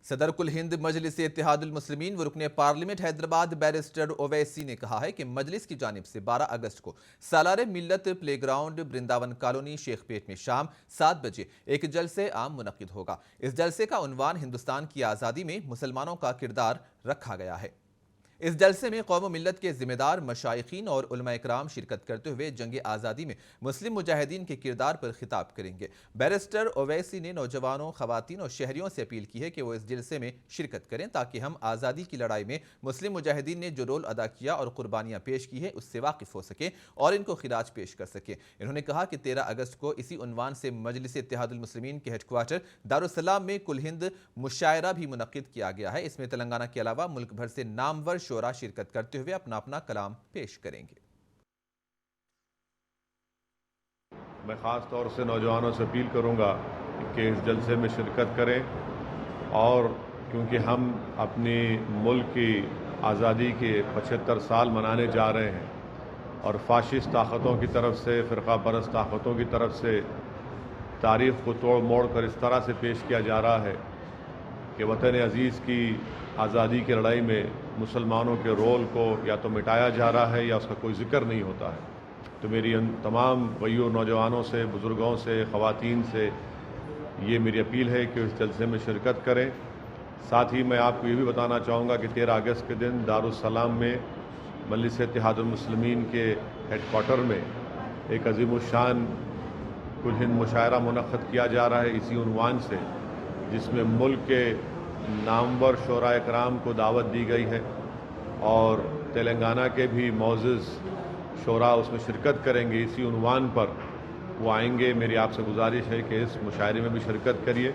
صدر کل ہند مجلس اتحاد المسلمین و رکن پارلیمنٹ حیدرآباد بیرسٹر اویسی نے کہا ہے کہ مجلس کی جانب سے 12 اگست کو سالار ملت پلے گراؤنڈ برنداون کالونی شیخ پیٹ میں شام 7 بجے ایک جلسے عام منعقد ہوگا۔ اس جلسے کا عنوان ہندوستان کی آزادی میں مسلمانوں کا کردار رکھا گیا ہے۔ اس جلسے میں قوم و ملت کے ذمہ دار مشائخین اور علماء اکرام شرکت کرتے ہوئے جنگ آزادی میں مسلم مجاہدین کے کردار پر خطاب کریں گے۔ بیرسٹر اویسی نے نوجوانوں، خواتین اور شہریوں سے اپیل کی ہے کہ وہ اس جلسے میں شرکت کریں تاکہ ہم آزادی کی لڑائی میں مسلم مجاہدین نے جو رول ادا کیا اور قربانیاں پیش کی ہیں اس سے واقف ہو سکیں اور ان کو خراج پیش کر سکیں۔ انہوں نے کہا کہ 13 اگست کو اسی عنوان سے مجلس اتحاد المسلمین کے ہیڈ کوارٹر دارالسلام میں کل ہند مشاعرہ بھی منعقد کیا گیا ہے۔ اس میں تلنگانہ کے علاوہ ملک بھر سے نامور شعراء شرکت کرتے ہوئے اپنا اپنا کلام پیش کریں گے۔ میں خاص طور سے نوجوانوں سے اپیل کروں گا کہ اس جلسے میں شرکت کریں، اور کیونکہ ہم اپنی ملک کی آزادی کے 75 سال منانے جا رہے ہیں اور فاشسٹ طاقتوں کی طرف سے، فرقہ پرست طاقتوں کی طرف سے تاریخ کو توڑ موڑ کر اس طرح سے پیش کیا جا رہا ہے کہ وطن عزیز کی آزادی کی لڑائی میں مسلمانوں کے رول کو یا تو مٹایا جا رہا ہے یا اس کا کوئی ذکر نہیں ہوتا ہے۔ تو میری ان تمام بھائیوں، نوجوانوں سے، بزرگوں سے، خواتین سے یہ میری اپیل ہے کہ اس جلسے میں شرکت کریں۔ ساتھ ہی میں آپ کو یہ بھی بتانا چاہوں گا کہ 13 اگست کے دن دارالسلام میں مجلس اتحاد المسلمین کے ہیڈ کوارٹر میں ایک عظیم الشان کل ہند مشاعرہ منعقد کیا جا رہا ہے اسی عنوان سے، جس میں ملک کے نامور شعراء اکرام کو دعوت دی گئی ہے اور تلنگانہ کے بھی معزز شعراء اس میں شرکت کریں گے۔ اسی عنوان پر وہ آئیں گے۔ میری آپ سے گزارش ہے کہ اس مشاعرے میں بھی شرکت کریے۔